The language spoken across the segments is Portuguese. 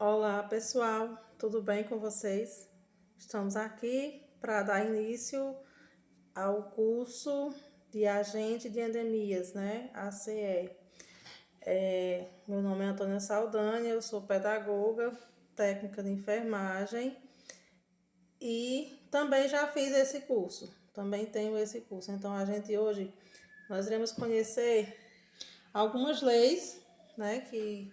Olá, pessoal, tudo bem com vocês? Estamos aqui para dar início ao curso de Agente de Endemias, né? ACE. Meu nome é Antônia Saldanha, eu sou pedagoga, técnica de enfermagem e também já fiz esse curso, também tenho esse curso. Então, nós iremos conhecer algumas leis, né, que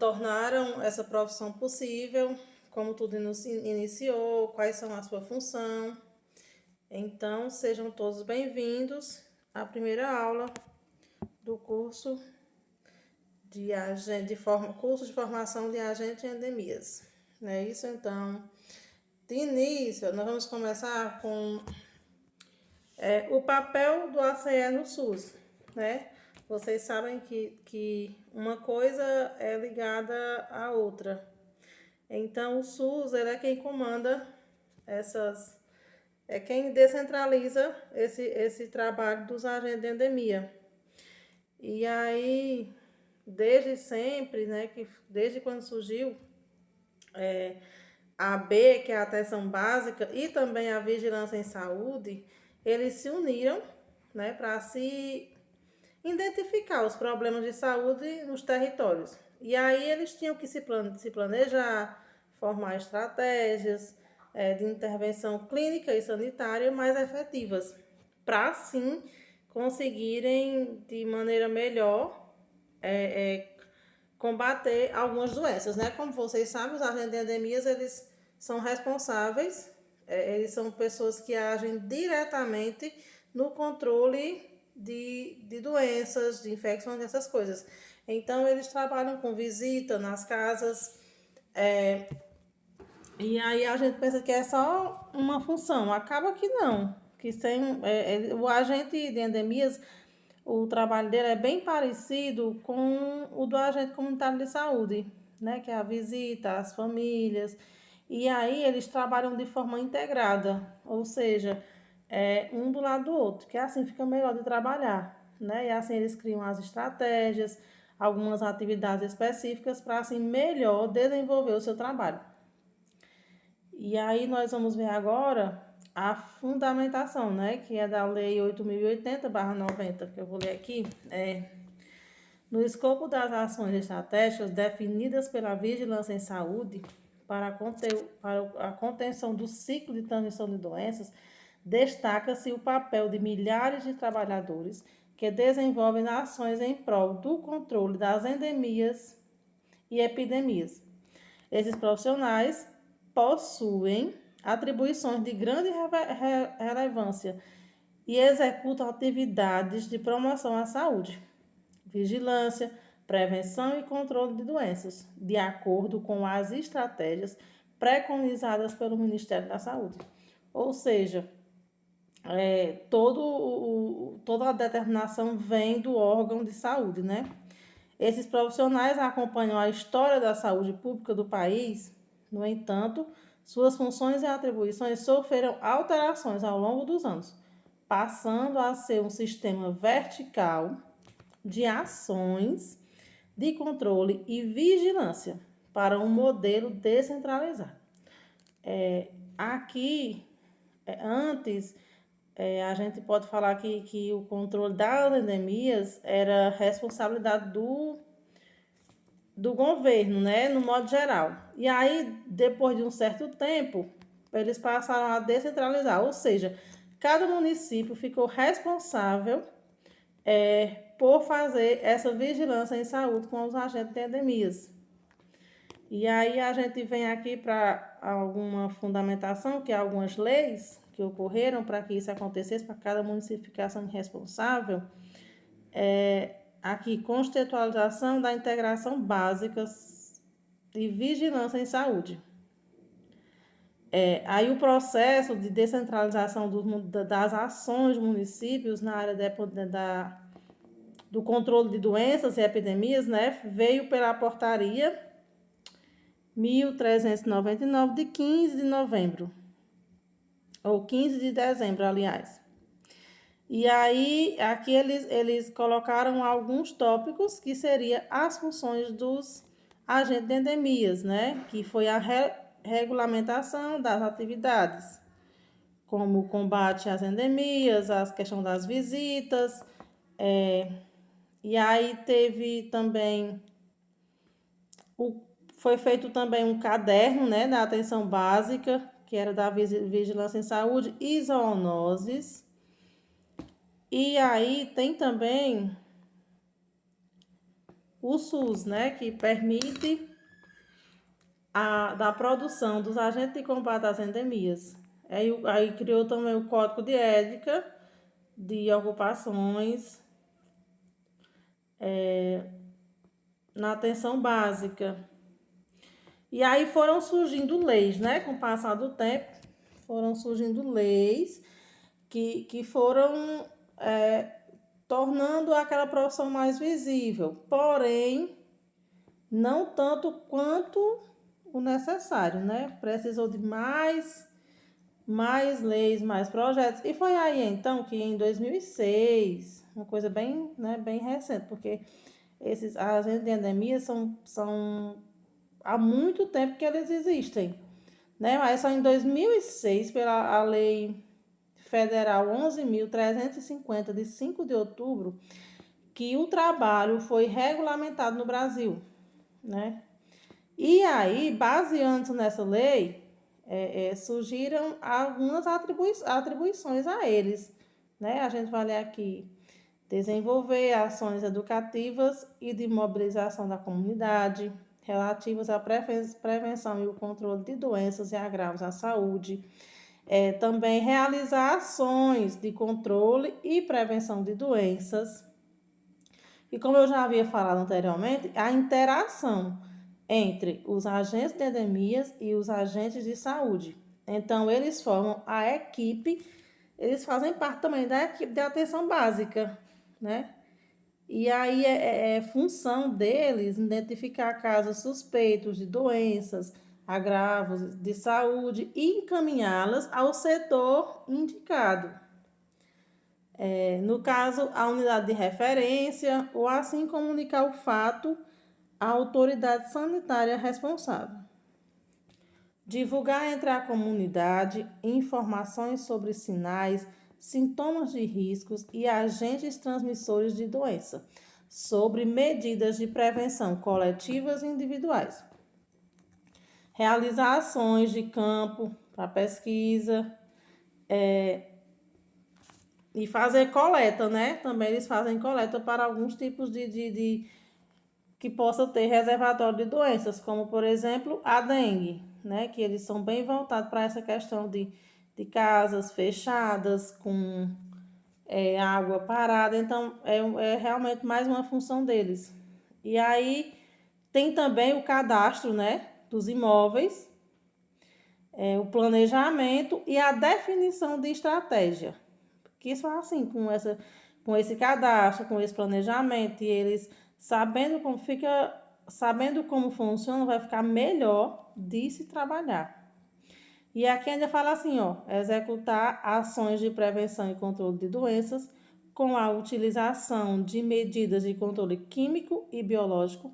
tornaram essa profissão possível, como tudo iniciou, quais são a sua função. Então, sejam todos bem-vindos à primeira aula do curso curso de formação de agente em endemias. Não é isso? Então, de início, nós vamos começar com o papel do ACE no SUS, né? Vocês sabem que uma coisa é ligada à outra. Então, o SUS ele é quem comanda é quem descentraliza esse trabalho dos agentes de endemia. E aí, desde sempre, né, desde quando surgiu a AB, que é a atenção básica, e também a vigilância em saúde, eles se uniram, né, para se identificar os problemas de saúde nos territórios. E aí eles tinham que se planejar, formar estratégias de intervenção clínica e sanitária mais efetivas, para assim conseguirem de maneira melhor combater algumas doenças, né? Como vocês sabem, os agentes de endemias, eles são responsáveis, eles são pessoas que agem diretamente no controle de doenças, de infecções, dessas coisas. Então, eles trabalham com visita nas casas, e aí a gente pensa que é só uma função, acaba que não, que sem, o agente de endemias, o trabalho dele é bem parecido com o do agente comunitário de saúde, né? Que é a visita às famílias. E aí eles trabalham de forma integrada, ou seja, um do lado do outro, que assim fica melhor de trabalhar, né? E assim eles criam as estratégias, algumas atividades específicas para assim melhor desenvolver o seu trabalho. E aí nós vamos ver agora a fundamentação, né, que é da Lei 8.080/90, que eu vou ler aqui. No escopo das ações estratégicas definidas pela Vigilância em Saúde para a contenção do ciclo de transmissão de doenças, destaca-se o papel de milhares de trabalhadores que desenvolvem ações em prol do controle das endemias e epidemias. Esses profissionais possuem atribuições de grande relevância e executam atividades de promoção à saúde, vigilância, prevenção e controle de doenças, de acordo com as estratégias preconizadas pelo Ministério da Saúde. Ou seja, toda a determinação vem do órgão de saúde, né? Esses profissionais acompanham a história da saúde pública do país. No entanto, suas funções e atribuições sofreram alterações ao longo dos anos, passando a ser um sistema vertical de ações de controle e vigilância para um modelo descentralizado. Aqui, antes, a gente pode falar que o controle das endemias era responsabilidade do governo, né, no modo geral. E aí, depois de um certo tempo, eles passaram a descentralizar, ou seja, cada município ficou responsável por fazer essa vigilância em saúde com os agentes de endemias. E aí a gente vem aqui para alguma fundamentação, que é algumas leis que ocorreram para que isso acontecesse, para cada município ficar sendo responsável. Aqui, constitucionalização da integração básica de vigilância em saúde. Aí o processo de descentralização das ações dos municípios na área do controle de doenças e epidemias, né, veio pela portaria 1399 de 15 de novembro, ou 15 de dezembro, aliás. E aí, aqui eles colocaram alguns tópicos que seriam as funções dos agente de endemias, né? Que foi a regulamentação das atividades, como o combate às endemias, a questão das visitas, e aí teve também, o, foi feito também um caderno, né, da atenção básica, que era da vigilância em saúde e zoonoses. E aí tem também o SUS, né, que permite da produção dos agentes de combate às endemias. Aí criou também o Código de Ética de Ocupações na atenção básica. E aí foram surgindo leis, né? Com o passar do tempo, foram surgindo leis que foram tornando aquela profissão mais visível. Porém, não tanto quanto o necessário, né? Precisou de mais leis, mais projetos. E foi aí então que em 2006, uma coisa bem, né, bem recente, porque esses agentes de endemia são há muito tempo que eles existem, né? Mas só em 2006, pela a lei federal 11.350 de 5 de outubro, que o trabalho foi regulamentado no Brasil, né? E aí, baseando nessa lei, surgiram algumas atribuições a eles, né? A gente vai ler aqui: desenvolver ações educativas e de mobilização da comunidade relativas à prevenção e o controle de doenças e agravos à saúde. Também realizar ações de controle e prevenção de doenças. E como eu já havia falado anteriormente, a interação entre os agentes de endemias e os agentes de saúde. Então, eles formam a equipe, eles fazem parte também da equipe de atenção básica, né? E aí é função deles identificar casos suspeitos de doenças, agravos de saúde e encaminhá-las ao setor indicado. No caso, a unidade de referência, ou assim comunicar o fato à autoridade sanitária responsável. Divulgar entre a comunidade informações sobre sinais, sintomas de riscos e agentes transmissores de doença, sobre medidas de prevenção coletivas e individuais. Realizar ações de campo para pesquisa, e fazer coleta, né? Também eles fazem coleta para alguns tipos de que possa ter reservatório de doenças, como por exemplo a dengue, né? Que eles são bem voltados para essa questão de casas fechadas com água parada, então é realmente mais uma função deles. E aí tem também o cadastro, né, dos imóveis, o planejamento e a definição de estratégia. Que isso é assim, com esse cadastro, com esse planejamento, e eles sabendo como funciona, vai ficar melhor de se trabalhar. E aqui ainda fala assim, ó, executar ações de prevenção e controle de doenças com a utilização de medidas de controle químico e biológico,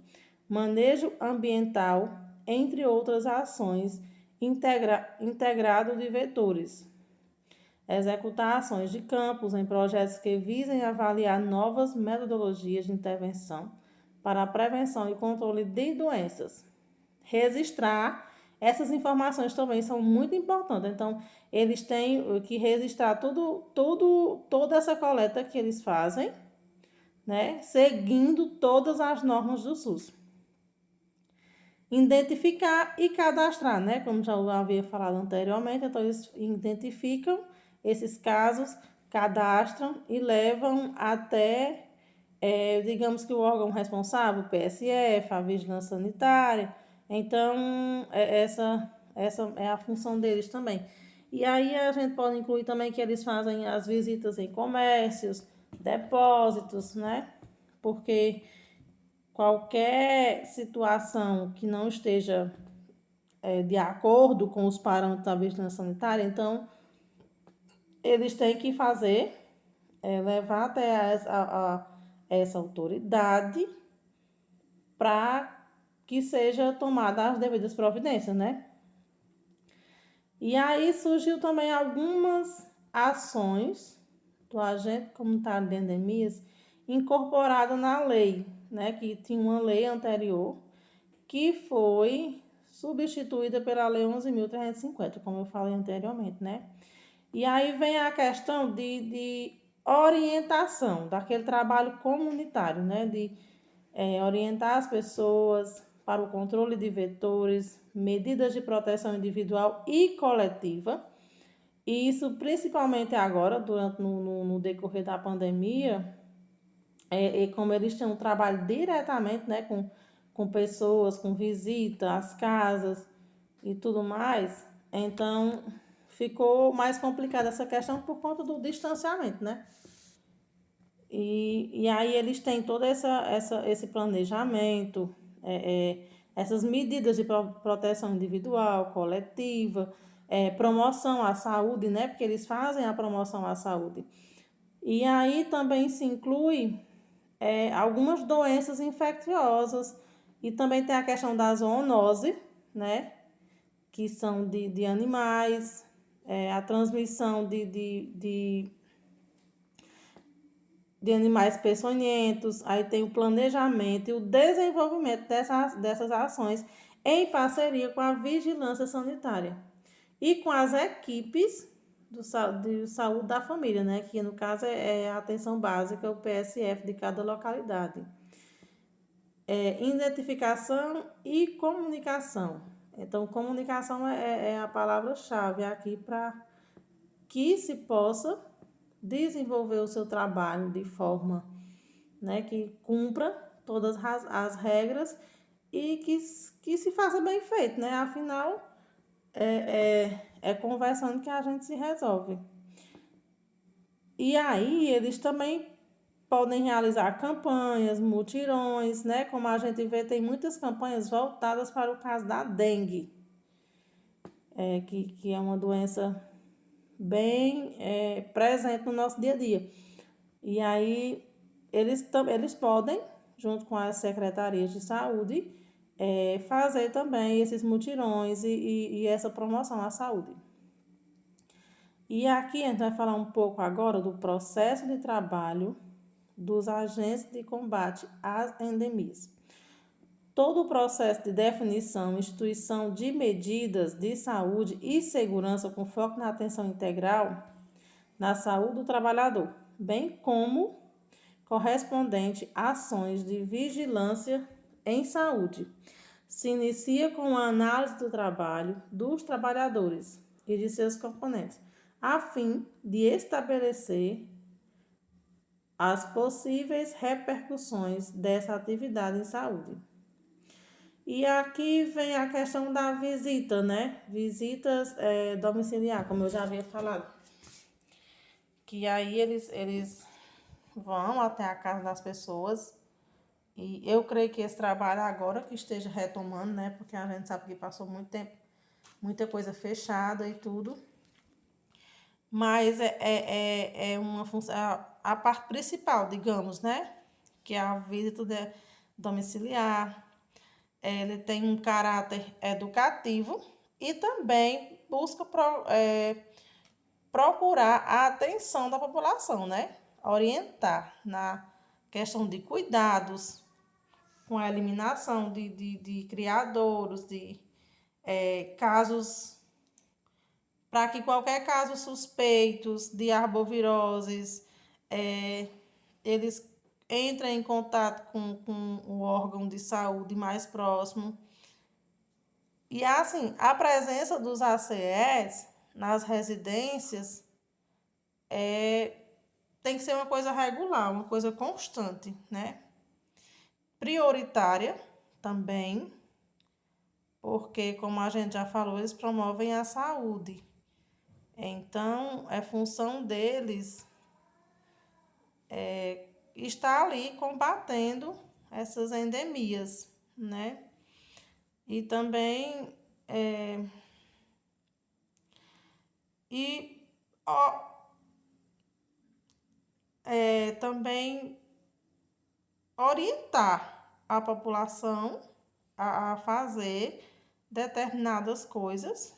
manejo ambiental, entre outras ações, integrado de vetores. Executar ações de campos em projetos que visem avaliar novas metodologias de intervenção para a prevenção e controle de doenças. Registrar, essas informações também são muito importantes. Então, eles têm que registrar toda essa coleta que eles fazem, né? Seguindo todas as normas do SUS. Identificar e cadastrar, né? Como já havia falado anteriormente, então eles identificam esses casos, cadastram e levam até, digamos que o órgão responsável, o PSF, a Vigilância Sanitária. Então, essa é a função deles também. E aí a gente pode incluir também que eles fazem as visitas em comércios, depósitos, né? Porque qualquer situação que não esteja de acordo com os parâmetros da vigilância sanitária, então eles têm que fazer, levar até essa autoridade para que seja tomada as devidas providências, né? E aí surgiu também algumas ações do agente comunitário de endemias incorporada na lei, né? Que tinha uma lei anterior que foi substituída pela Lei 11.350, como eu falei anteriormente, né? E aí vem a questão de orientação daquele trabalho comunitário, né? De orientar as pessoas para o controle de vetores, medidas de proteção individual e coletiva. E isso principalmente agora, no decorrer da pandemia, e como eles têm um trabalho diretamente, né, com pessoas, com visita às casas e tudo mais, então ficou mais complicada essa questão por conta do distanciamento, né? E aí eles têm todo esse planejamento, essas medidas de proteção individual, coletiva, promoção à saúde, né? Porque eles fazem a promoção à saúde. E aí também se inclui algumas doenças infecciosas e também tem a questão da zoonose, né? Que são de animais, a transmissão de animais peçonhentos, aí tem o planejamento e o desenvolvimento dessas ações em parceria com a vigilância sanitária e com as equipes de saúde da família, né? Que no caso é a atenção básica, o PSF de cada localidade. Identificação e comunicação. Então, comunicação é a palavra-chave aqui para que se possa desenvolver o seu trabalho de forma, né, que cumpra todas as regras e que se faça bem feito, né? Afinal, é conversando que a gente se resolve. E aí, eles também podem realizar campanhas, mutirões, né? Como a gente vê, tem muitas campanhas voltadas para o caso da dengue, que é uma doença bem presente no nosso dia a dia. E aí, eles podem, junto com as secretarias de saúde, fazer também esses mutirões e essa promoção à saúde. E aqui a gente vai falar um pouco agora do processo de trabalho dos agentes de combate às endemias. Todo o processo de definição e instituição de medidas de saúde e segurança com foco na atenção integral na saúde do trabalhador, bem como correspondente a ações de vigilância em saúde. Se inicia com a análise do trabalho dos trabalhadores e de seus componentes, a fim de estabelecer as possíveis repercussões dessa atividade em saúde. E aqui vem a questão da visita, né? Visitas domiciliar, como eu já havia falado. Que aí eles vão até a casa das pessoas. E eu creio que esse trabalho agora que esteja retomando, né? Porque a gente sabe que passou muito tempo, muita coisa fechada e tudo. Mas é uma função, a parte principal, digamos, né? Que é a visita domiciliar. Ele tem um caráter educativo e também busca procurar a atenção da população, né? Orientar na questão de cuidados com a eliminação de criadouros, de casos, para que qualquer caso suspeitos de arboviroses, eles entrem em contato com o órgão de saúde mais próximo. E assim, a presença dos ACS nas residências tem que ser uma coisa regular, uma coisa constante, né? Prioritária também, porque, como a gente já falou, eles promovem a saúde. Então, é função deles estar ali combatendo essas endemias, né? E também e ó, também orientar a população a fazer determinadas coisas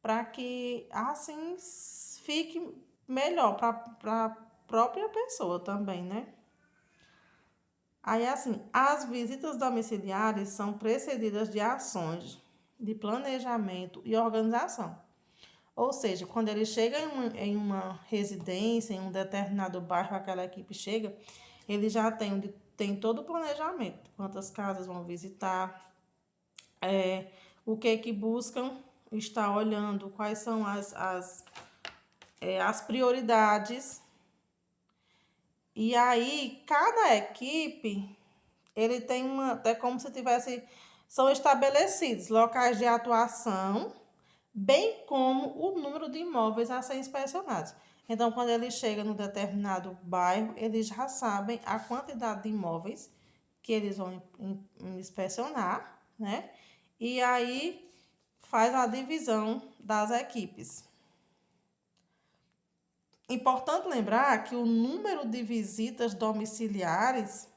para que assim fique melhor para a própria pessoa também, né? Aí, assim, as visitas domiciliares são precedidas de ações de planejamento e organização. Ou seja, quando ele chega em uma residência, em um determinado bairro, aquela equipe chega, ele já tem todo o planejamento. Quantas casas vão visitar, o que buscam estar olhando, quais são as prioridades. E aí, cada equipe, ele tem é como se tivesse, são estabelecidos locais de atuação, bem como o número de imóveis a ser inspecionados. Então, quando ele chega no determinado bairro, eles já sabem a quantidade de imóveis que eles vão inspecionar, né? E aí faz a divisão das equipes. Importante lembrar que o número de visitas domiciliares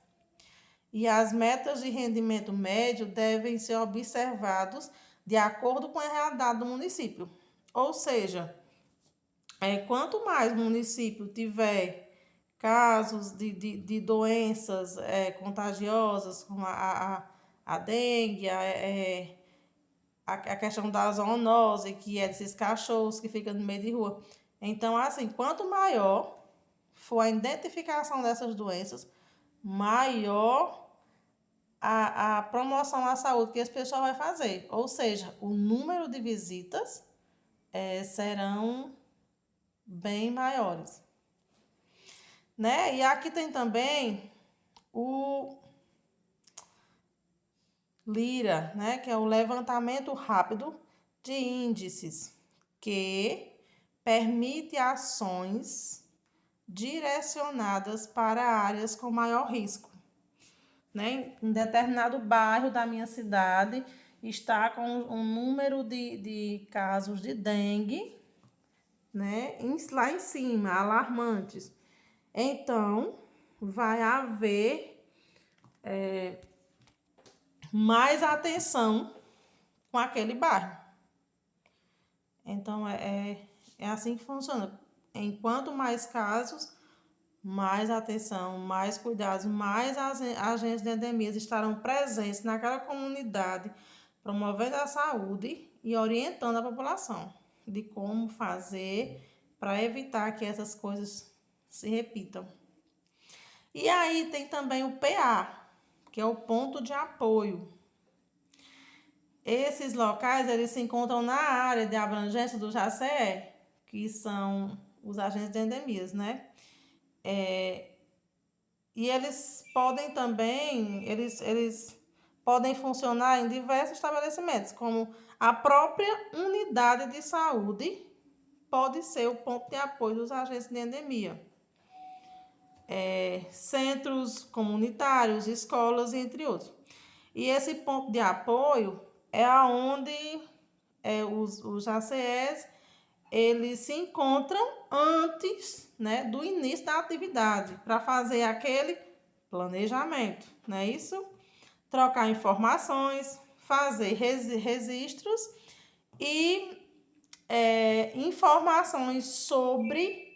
e as metas de rendimento médio devem ser observados de acordo com a realidade do município. Ou seja, quanto mais o município tiver casos de doenças contagiosas, como a dengue, a questão da zoonose, que é desses cachorros que ficam no meio de rua. Então, assim, quanto maior for a identificação dessas doenças, maior a promoção à saúde que esse pessoal vai fazer. Ou seja, o número de visitas serão bem maiores. Né? E aqui tem também o LIRA, né? Que é o levantamento rápido de índices, que permite ações direcionadas para áreas com maior risco. Né? Em determinado bairro da minha cidade está com um número de casos de dengue, né? Lá em cima, alarmantes. Então, vai haver mais atenção com aquele bairro. Então, é assim que funciona. Enquanto mais casos, mais atenção, mais cuidados, mais agentes de endemias estarão presentes naquela comunidade, promovendo a saúde e orientando a população de como fazer para evitar que essas coisas se repitam. E aí tem também o PA, que é o ponto de apoio. Esses locais, eles se encontram na área de abrangência do JACE, que são os agentes de endemias, né? E eles podem também, eles podem funcionar em diversos estabelecimentos, como a própria unidade de saúde pode ser o ponto de apoio dos agentes de endemia. Centros comunitários, escolas, entre outros. E esse ponto de apoio é onde os ACS eles se encontram antes, né, do início da atividade, para fazer aquele planejamento, não é isso? Trocar informações, fazer registros e informações sobre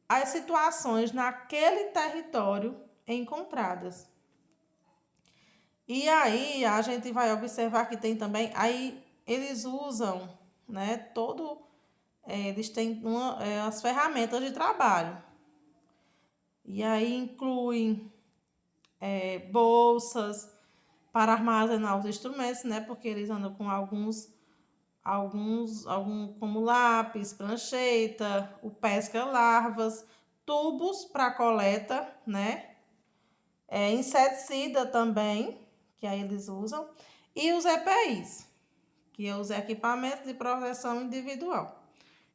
as situações naquele território encontradas. E aí a gente vai observar que tem também, aí eles usam, né, eles têm as ferramentas de trabalho. E aí incluem bolsas para armazenar os instrumentos, né, porque eles andam com alguns como lápis, prancheta, o pesca-larvas, tubos para coleta, né? Inseticida também, que aí eles usam, e os EPIs, que é os equipamentos de proteção individual.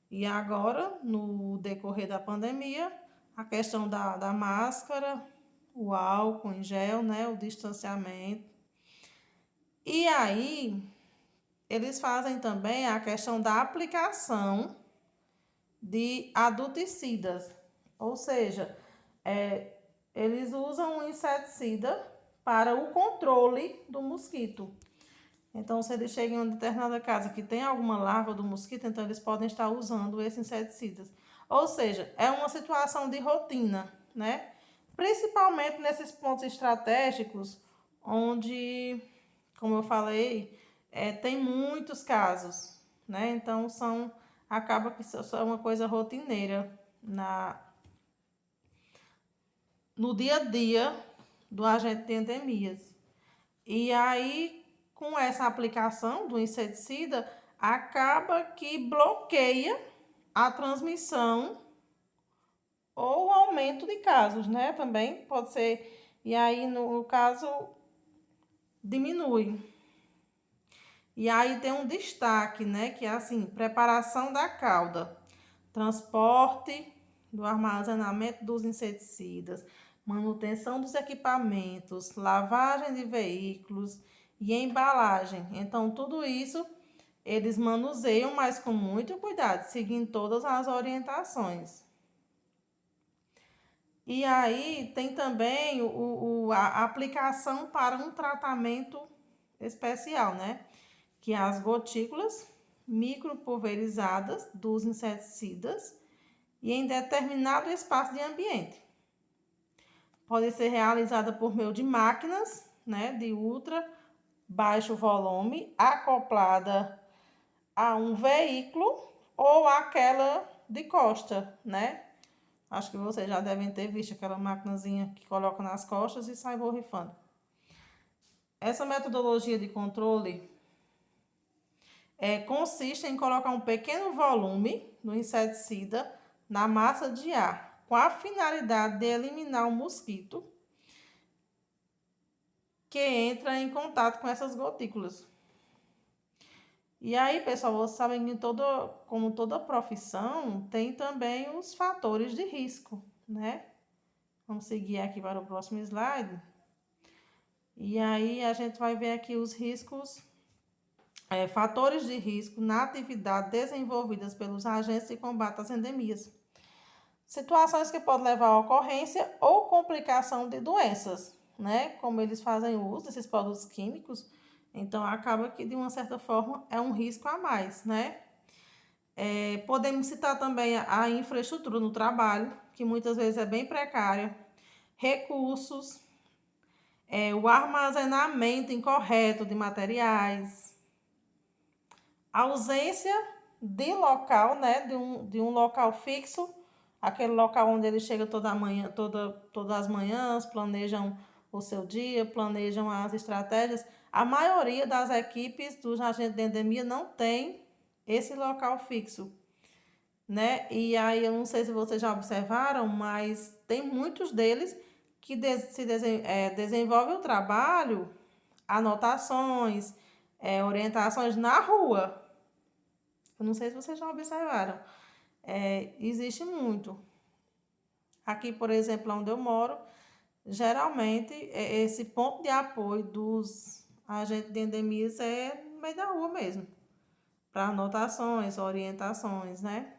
E agora, no decorrer da pandemia, a questão da máscara, o álcool em gel, né? O distanciamento. E aí, eles fazem também a questão da aplicação de adulticidas, ou seja, eles usam um inseticida para o controle do mosquito. Então, se eles chegam em uma determinada casa que tem alguma larva do mosquito, então eles podem estar usando esses inseticidas. Ou seja, é uma situação de rotina, né? Principalmente nesses pontos estratégicos, onde, como eu falei, tem muitos casos, né? Então, acaba que isso é uma coisa rotineira no dia a dia do agente de endemias. E aí, com essa aplicação do inseticida, acaba que bloqueia a transmissão ou o aumento de casos, né? Também pode ser. E aí, no caso, diminui. E aí tem um destaque, né? Que é assim: preparação da cauda, transporte do armazenamento dos inseticidas, manutenção dos equipamentos, lavagem de veículos e embalagem. Então, tudo isso eles manuseiam, mas com muito cuidado, seguindo todas as orientações. E aí tem também a aplicação para um tratamento especial, né? Que é as gotículas micropulverizadas dos inseticidas e em determinado espaço de ambiente. Pode ser realizada por meio de máquinas, né, de ultra baixo volume, acoplada a um veículo ou aquela de costa, né? Acho que vocês já devem ter visto aquela maquinazinha que coloca nas costas e sai borrifando. Essa metodologia de controle consiste em colocar um pequeno volume do inseticida na massa de ar, com a finalidade de eliminar o mosquito que entra em contato com essas gotículas. E aí, pessoal, vocês sabem que como toda profissão, tem também os fatores de risco, né? Vamos seguir aqui para o próximo slide. E aí, a gente vai ver aqui os riscos, fatores de risco na atividade desenvolvidas pelos agentes de combate às endemias. Situações que podem levar à ocorrência ou complicação de doenças, né? Como eles fazem uso desses produtos químicos, então acaba que de uma certa forma é um risco a mais, né? Podemos citar também a infraestrutura no trabalho, que muitas vezes é bem precária, recursos, o armazenamento incorreto de materiais, ausência de local, né? De um local fixo, aquele local onde ele chega todas as manhãs, planejam o seu dia, planejam as estratégias. A maioria das equipes dos agentes de endemia não tem esse local fixo, né? E aí eu não sei se vocês já observaram, mas tem muitos deles que desenvolvem o trabalho, anotações, orientações na rua. Eu não sei se vocês já observaram. Existe muito. Aqui, por exemplo, onde eu moro, geralmente esse ponto de apoio dos agentes de endemias é no meio da rua mesmo, para anotações, orientações, né?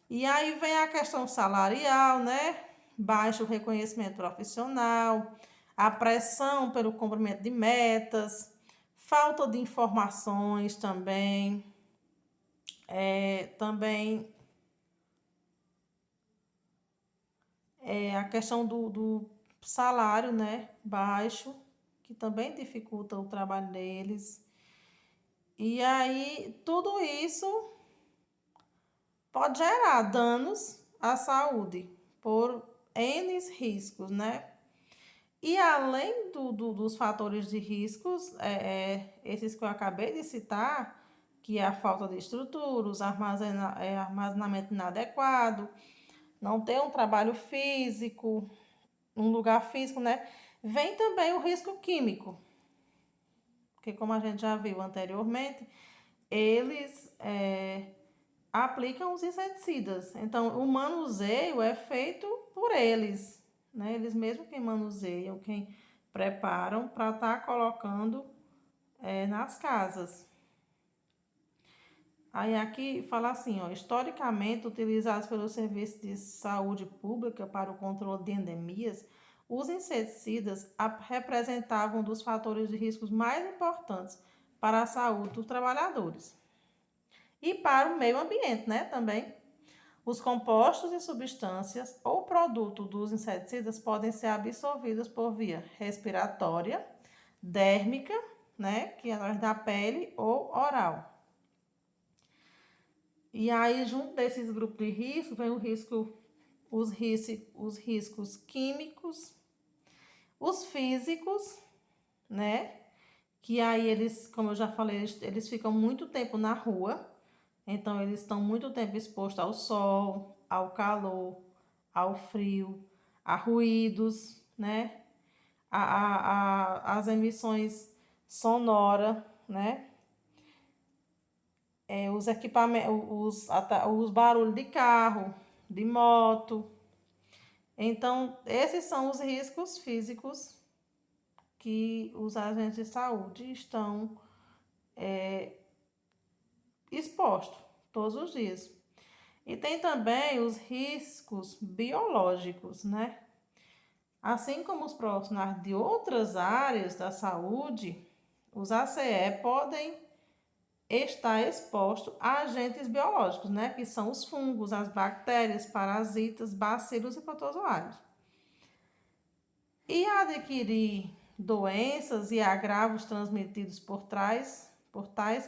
E aí vem a questão salarial, né? Baixo reconhecimento profissional, a pressão pelo cumprimento de metas, falta de informações também, também a questão do salário, né? Baixo, que também dificulta o trabalho deles. E aí, tudo isso pode gerar danos à saúde por N riscos, né? E além dos fatores de riscos, esses que eu acabei de citar, que é a falta de estrutura, armazenamento inadequado, não ter um trabalho físico, um lugar físico, né? Vem também o risco químico, porque como a gente já viu anteriormente, eles aplicam os inseticidas. Então, o manuseio é feito por eles, né? Eles mesmos quem manuseiam, quem preparam para estar colocando nas casas. Aí aqui fala assim, ó, historicamente utilizados pelo Serviço de Saúde Pública para o controle de endemias, Os inseticidas representavam um dos fatores de riscos mais importantes para a saúde dos trabalhadores e para o meio ambiente, né, também. Os compostos e substâncias ou produto dos inseticidas podem ser absorvidos por via respiratória, dérmica, né, que é através da pele, ou oral. E aí, junto desses grupos de risco, vem os riscos químicos, os físicos, né? Que aí eles, como eu já falei, eles ficam muito tempo na rua, então eles estão muito tempo expostos ao sol, ao calor, ao frio, a ruídos, né? As emissões sonoras, né? Os equipamentos, os barulhos de carro, de moto. Então, esses são os riscos físicos que os agentes de saúde estão expostos todos os dias. E tem também os riscos biológicos, né? Assim como os profissionais de outras áreas da saúde, os ACE podem estar expostos a agentes biológicos, né? Que são os fungos, as bactérias, parasitas, bacilos e protozoários. E adquirir doenças e agravos transmitidos por tais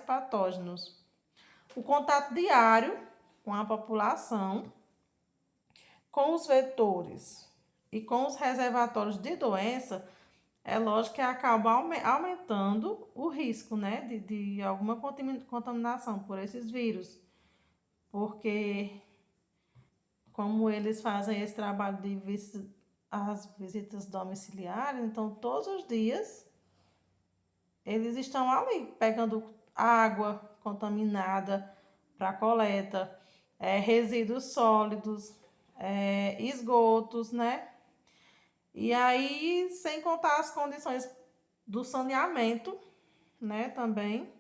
patógenos. O contato diário com a população, com os vetores e com os reservatórios de doença, é lógico que acaba aumentando o risco, né, de alguma contaminação por esses vírus, porque como eles fazem esse trabalho de as visitas domiciliares, então todos os dias eles estão ali pegando água contaminada para coleta, resíduos sólidos, esgotos, né? E aí, sem contar as condições do saneamento, né? Também,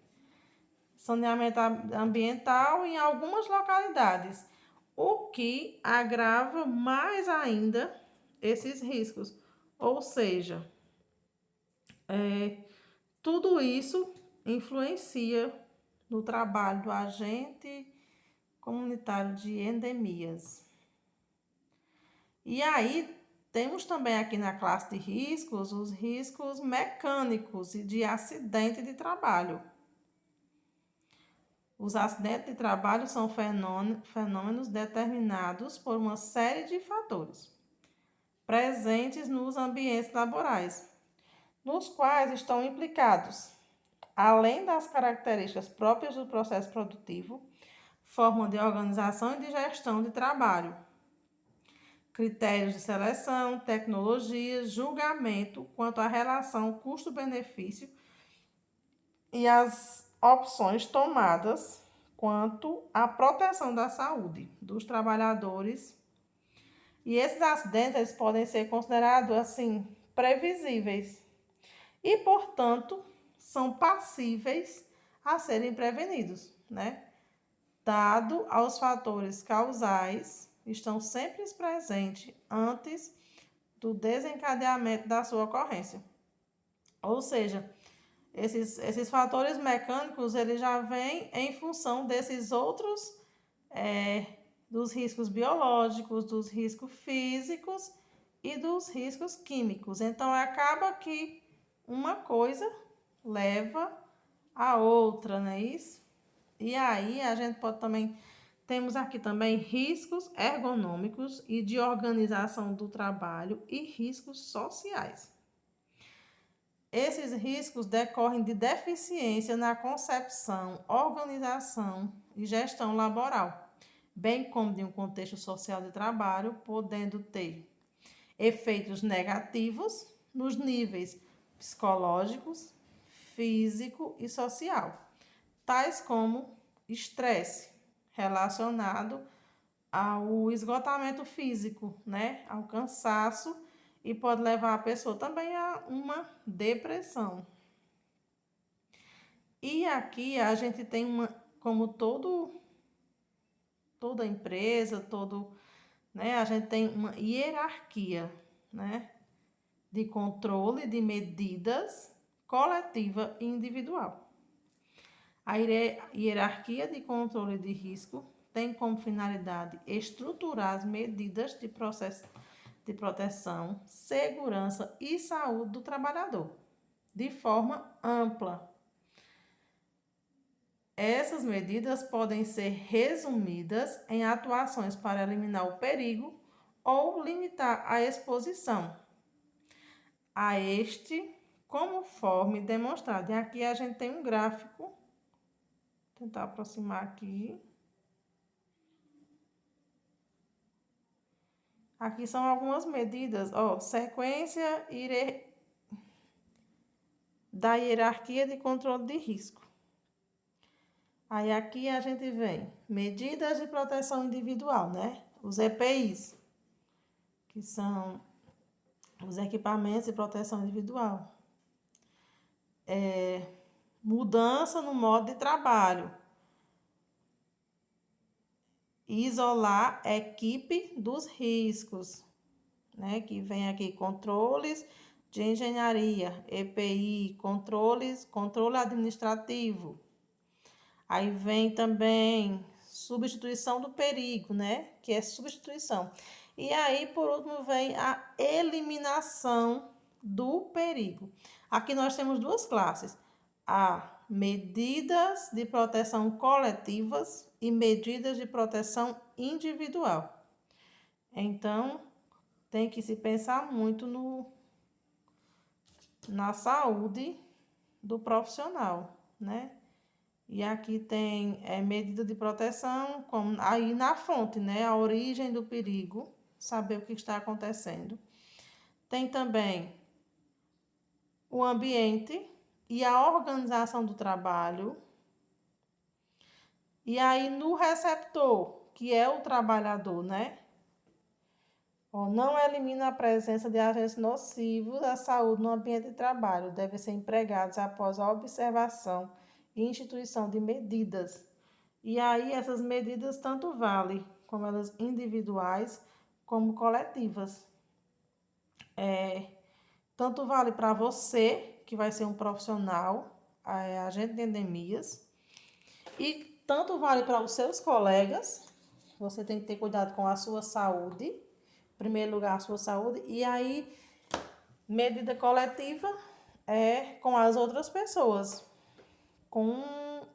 saneamento ambiental em algumas localidades, o que agrava mais ainda esses riscos. Ou seja, tudo isso influencia no trabalho do agente comunitário de endemias. E aí, temos também aqui na classe de riscos os riscos mecânicos e de acidente de trabalho. Os acidentes de trabalho são fenômenos determinados por uma série de fatores presentes nos ambientes laborais, nos quais estão implicados, além das características próprias do processo produtivo, forma de organização e de gestão de trabalho, critérios de seleção, tecnologias, julgamento quanto à relação custo-benefício e as opções tomadas quanto à proteção da saúde dos trabalhadores. E esses acidentes eles podem ser considerados assim previsíveis e, portanto, são passíveis a serem prevenidos, né? Dado aos fatores causais estão sempre presentes antes do desencadeamento da sua ocorrência. Ou seja, esses fatores mecânicos eles já vêm em função desses outros, dos riscos biológicos, dos riscos físicos e dos riscos químicos. Então, acaba que uma coisa leva a outra, não é isso? E aí, a gente pode também, temos aqui também riscos ergonômicos e de organização do trabalho e riscos sociais. Esses riscos decorrem de deficiência na concepção, organização e gestão laboral, bem como de um contexto social de trabalho, podendo ter efeitos negativos nos níveis psicológicos, físico e social, tais como estresse relacionado ao esgotamento físico, né, ao cansaço, e pode levar a pessoa também a uma depressão. E aqui a gente tem como toda empresa, né, a gente tem uma hierarquia, né? de controle de medidas coletiva e individual. A hierarquia de controle de risco tem como finalidade estruturar as medidas de proteção, segurança e saúde do trabalhador, de forma ampla. Essas medidas podem ser resumidas em atuações para eliminar o perigo ou limitar a exposição a este, conforme demonstrado. E aqui a gente tem um gráfico, vou tentar aproximar aqui. Aqui são algumas medidas, sequência da hierarquia de controle de risco. Aí aqui a gente vem medidas de proteção individual, né? Os EPIs, que são os equipamentos de proteção individual. Mudança no modo de trabalho. Isolar a equipe dos riscos, né? Que vem aqui controles de engenharia, EPI, controle administrativo. Aí vem também substituição do perigo, né? Que é substituição. E aí, por último, vem a eliminação do perigo. Aqui nós temos duas classes. A medidas de proteção coletivas e medidas de proteção individual. Então, tem que se pensar muito na saúde do profissional, né? E aqui tem medida de proteção, como aí na fonte, né? A origem do perigo, saber o que está acontecendo. Tem também o ambiente e a organização do trabalho. E aí no receptor, que é o trabalhador, né? Não elimina a presença de agentes nocivos à saúde no ambiente de trabalho. Devem ser empregados após a observação e instituição de medidas. E aí essas medidas tanto valem como elas individuais como coletivas. Tanto vale para você, que vai ser um profissional, agente de endemias, e tanto vale para os seus colegas. Você tem que ter cuidado com a sua saúde, em primeiro lugar a sua saúde, e aí medida coletiva é com as outras pessoas, com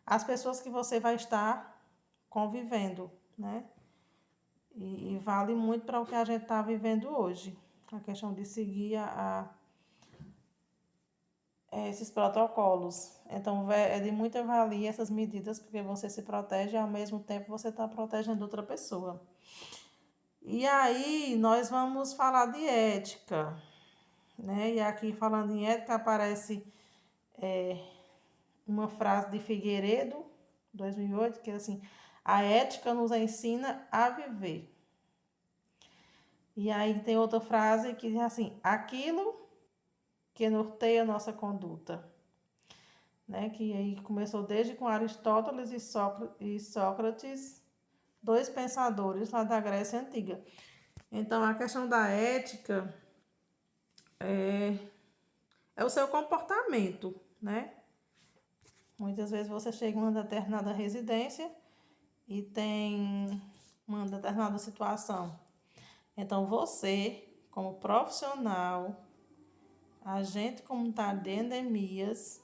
as pessoas que você vai estar convivendo, né? E vale muito para o que a gente está vivendo hoje, a questão de seguir esses protocolos. Então, é de muita valia essas medidas, porque você se protege e, ao mesmo tempo, você está protegendo outra pessoa. E aí, nós vamos falar de ética, né? E aqui, falando em ética, aparece uma frase de Figueiredo, 2008, que é assim: a ética nos ensina a viver. E aí tem outra frase que diz assim: aquilo que norteia a nossa conduta. Né? Que aí começou desde com Aristóteles e Sócrates, dois pensadores lá da Grécia Antiga. Então, a questão da ética é o seu comportamento, né? Muitas vezes você chega em uma determinada residência e tem uma determinada situação. Então, você, como profissional, agente comunitário de endemias,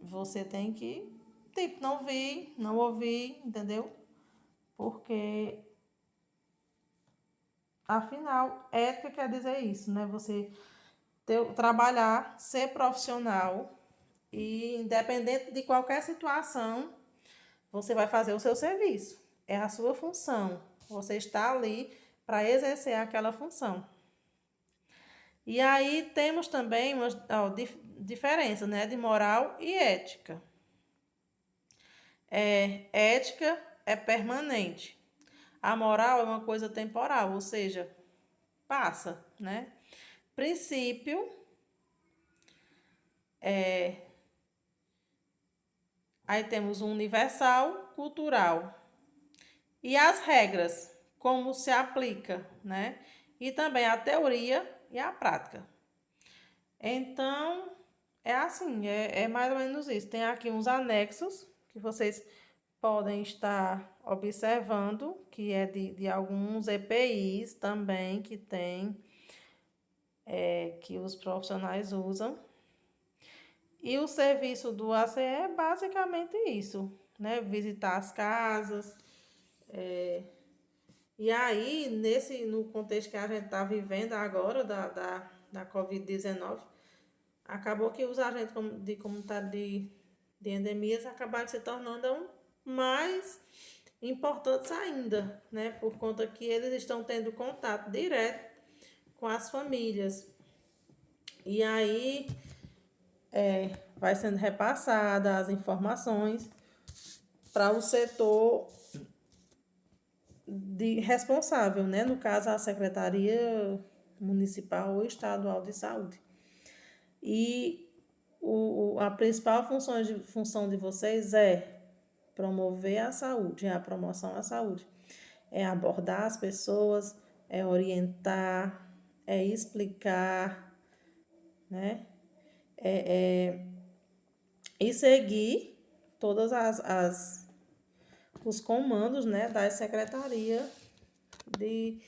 você tem que, não vir, não ouvir, entendeu? Porque, afinal, ética quer dizer isso, né? Você trabalhar, ser profissional e, independente de qualquer situação, você vai fazer o seu serviço. É a sua função. Você está ali para exercer aquela função. E aí temos também uma diferença, né, de moral e ética. Ética é permanente. A moral é uma coisa temporal, ou seja, passa, né? Princípio aí temos o universal, cultural. E as regras, como se aplica, né? e também a teoria e a prática. Então, é assim, é mais ou menos isso. Tem aqui uns anexos que vocês podem estar observando, que é de alguns EPIs também que tem, que os profissionais usam. E o serviço do ACE é basicamente isso, né? Visitar as casas. E aí, no contexto que a gente está vivendo agora, da Covid-19, acabou que os agentes de comunidade de endemias acabaram se tornando mais importantes ainda, né? Por conta que eles estão tendo contato direto com as famílias. E aí vai sendo repassada as informações para o setor responsável, né? No caso, a Secretaria Municipal ou Estadual de Saúde. E a principal função de vocês é promover a saúde, é a promoção à saúde. É abordar as pessoas, é orientar, é explicar, né? E seguir todas os comandos, né, da Secretaria de,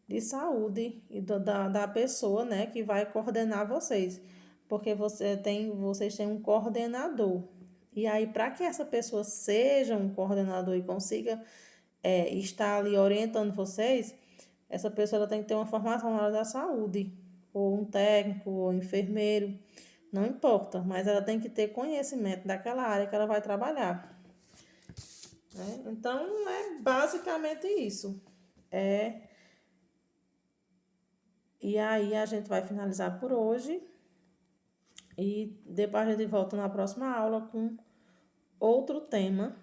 de Saúde e da pessoa, né, que vai coordenar vocês. Porque vocês têm um coordenador. E aí, para que essa pessoa seja um coordenador e consiga estar ali orientando vocês, essa pessoa tem que ter uma formação na área da saúde, ou um técnico, ou um enfermeiro, não importa, mas ela tem que ter conhecimento daquela área que ela vai trabalhar. Né? Então, é basicamente isso. E aí a gente vai finalizar por hoje e depois a gente volta na próxima aula com outro tema,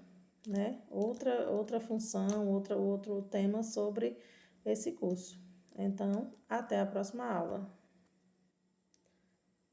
né? Outra função, outro tema sobre esse curso. Então, até a próxima aula.